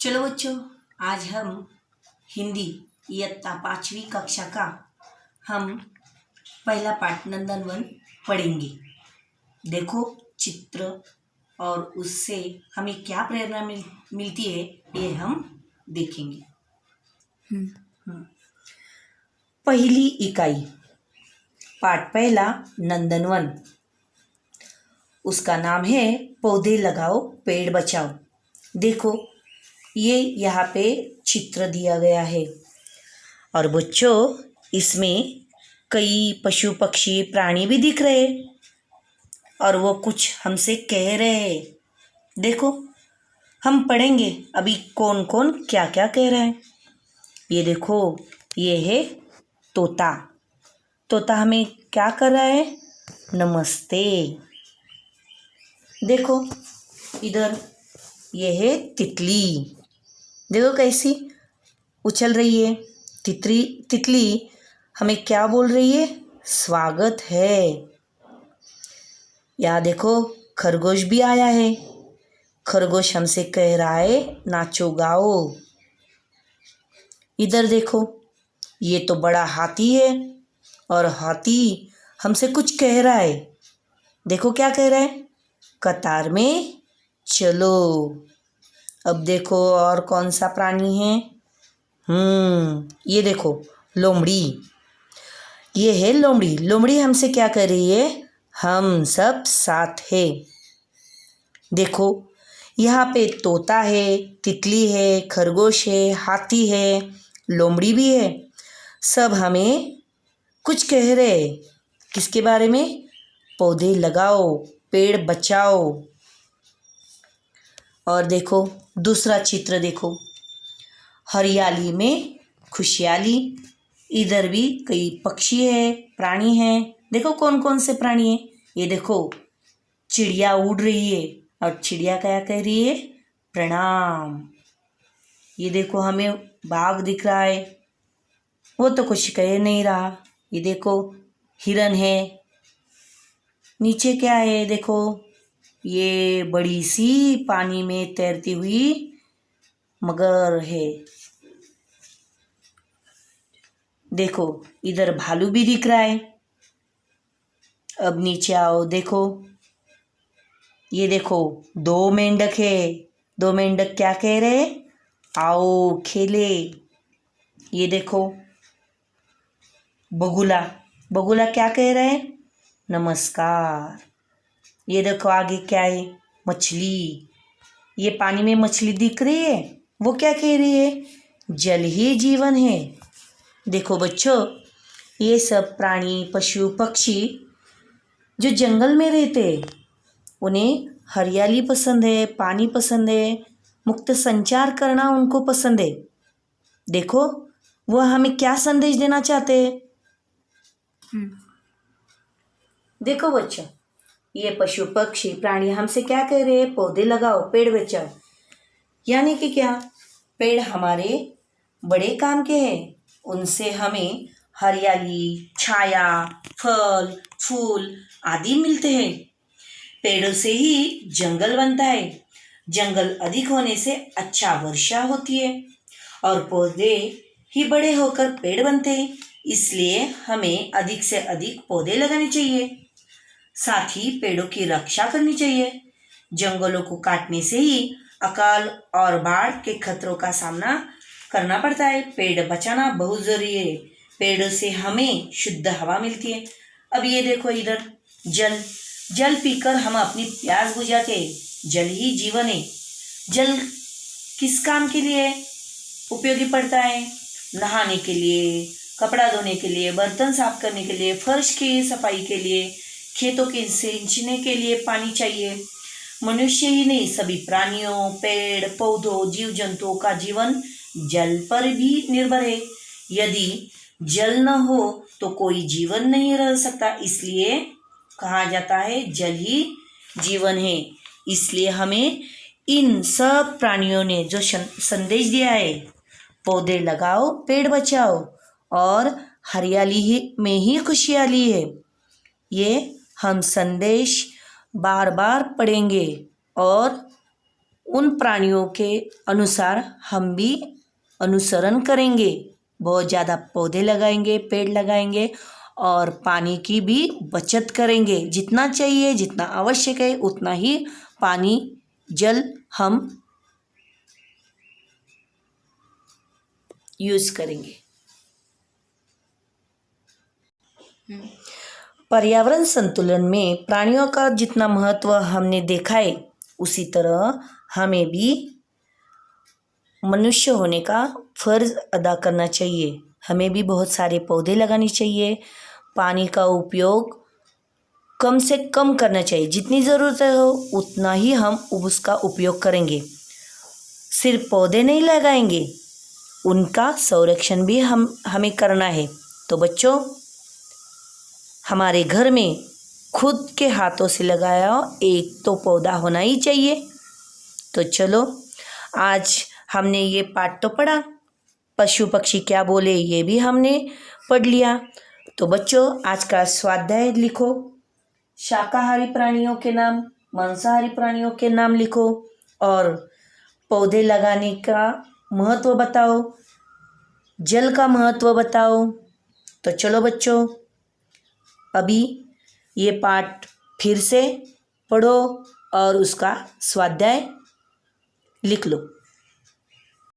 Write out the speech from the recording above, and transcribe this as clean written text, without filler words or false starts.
चलो बच्चों, आज हम हिंदी इयत्ता 5वीं कक्षा का हम पहला पाठ नंदनवन पढ़ेंगे। देखो चित्र और उससे हमें क्या प्रेरणा मिलती है ये हम देखेंगे। पहली इकाई, पाठ पहला नंदनवन। उसका नाम है पौधे लगाओ पेड़ बचाओ। देखो ये यहाँ पे चित्र दिया गया है और बच्चों इसमें कई पशु पक्षी प्राणी भी दिख रहे और वो कुछ हमसे कह रहे हैं। देखो हम पढ़ेंगे अभी कौन कौन क्या क्या कह रहे हैं। ये देखो, ये है तोता। तोता हमें क्या कर रहा है? नमस्ते। देखो इधर ये है तितली। देखो कैसी उछल रही है। तितली हमें क्या बोल रही है? स्वागत है। यहाँ देखो खरगोश भी आया है। खरगोश हमसे कह रहा है नाचो गाओ। इधर देखो, ये तो बड़ा हाथी है और हाथी हमसे कुछ कह रहा है। देखो क्या कह रहा है? कतार में चलो। अब देखो और कौन सा प्राणी है? ये देखो लोमड़ी। ये है लोमड़ी। लोमड़ी हमसे क्या कर रही है? हम सब साथ है। देखो यहाँ पे तोता है, तितली है, खरगोश है, हाथी है, लोमड़ी भी है। सब हमें कुछ कह रहे हैं। किसके बारे में? पौधे लगाओ पेड़ बचाओ। और देखो दूसरा चित्र देखो, हरियाली में खुशहाली। इधर भी कई पक्षी है, प्राणी हैं। देखो कौन कौन से प्राणी हैं। ये देखो चिड़िया उड़ रही है और चिड़िया क्या कह रही है? प्रणाम। ये देखो हमें बाघ दिख रहा है, वो तो कुछ कह नहीं रहा। ये देखो हिरन है। नीचे क्या है? देखो ये बड़ी सी पानी में तैरती हुई मगर है। देखो इधर भालू भी दिख रहा है। अब नीचे आओ, देखो ये देखो दो मेंढक है। दो मेंढक क्या कह रहे? आओ खेले। ये देखो बगुला। बगुला क्या कह रहे हैं? नमस्कार। ये देखो आगे क्या है? मछली। ये पानी में मछली दिख रही है, वो क्या कह रही है? जल ही जीवन है। देखो बच्चों, ये सब प्राणी पशु पक्षी जो जंगल में रहते हैं उन्हें हरियाली पसंद है, पानी पसंद है, मुक्त संचार करना उनको पसंद है। देखो वो हमें क्या संदेश देना चाहते हैं। देखो बच्चों, ये पशु पक्षी प्राणी हमसे क्या कह रहे हैं? पौधे लगाओ पेड़ बचाओ। यानी कि क्या? पेड़ हमारे बड़े काम के हैं। उनसे हमें हरियाली, छाया, फल फूल आदि मिलते हैं। पेड़ों से ही जंगल बनता है। जंगल अधिक होने से अच्छा वर्षा होती है और पौधे ही बड़े होकर पेड़ बनते हैं। इसलिए हमें अधिक से अधिक पौधे लगाने चाहिए। साथ ही पेड़ों की रक्षा करनी चाहिए। जंगलों को काटने से ही अकाल और बाढ़ के खतरों का सामना करना पड़ता है। पेड़ बचाना बहुत जरूरी है। पेड़ों से हमें शुद्ध हवा मिलती है। अब ये देखो इधर जल पीकर हम अपनी प्यास बुझाते हैं। जल ही जीवन है। जल किस काम के लिए उपयोगी पड़ता है? नहाने के लिए, कपड़ा धोने के लिए, बर्तन साफ करने के लिए, फर्श की सफाई के लिए, खेतों के सिंचने के लिए पानी चाहिए। मनुष्य ही नहीं, सभी प्राणियों, पेड़ पौधों, जीव जंतुओं का जीवन जल पर भी निर्भर है। यदि जल न हो तो कोई जीवन नहीं रह सकता। इसलिए कहा जाता है जल ही जीवन है। इसलिए हमें इन सब प्राणियों ने जो संदेश दिया है, पौधे लगाओ पेड़ बचाओ और हरियाली ही में ही खुशहाली है, ये हम संदेश बार बार पढ़ेंगे और उन प्राणियों के अनुसार हम भी अनुसरण करेंगे, बहुत ज़्यादा पौधे लगाएंगे, पेड़ लगाएंगे और पानी की भी बचत करेंगे। जितना चाहिए, जितना आवश्यक है उतना ही पानी जल हम यूज़ करेंगे। पर्यावरण संतुलन में प्राणियों का जितना महत्व हमने देखा है, उसी तरह हमें भी मनुष्य होने का फर्ज अदा करना चाहिए। हमें भी बहुत सारे पौधे लगाने चाहिए, पानी का उपयोग कम से कम करना चाहिए। जितनी ज़रूरत हो उतना ही हम उसका उपयोग करेंगे। सिर्फ पौधे नहीं लगाएंगे, उनका संरक्षण भी हमें करना है। तो बच्चों, हमारे घर में खुद के हाथों से लगाया एक तो पौधा होना ही चाहिए। तो चलो, आज हमने ये पाठ तो पढ़ा, पशु पक्षी क्या बोले ये भी हमने पढ़ लिया। तो बच्चों, आज का स्वाध्याय लिखो। शाकाहारी प्राणियों के नाम, मांसाहारी प्राणियों के नाम लिखो और पौधे लगाने का महत्व बताओ, जल का महत्व बताओ। तो चलो बच्चों, अभी ये पाठ फिर से पढ़ो और उसका स्वाध्याय लिख लो।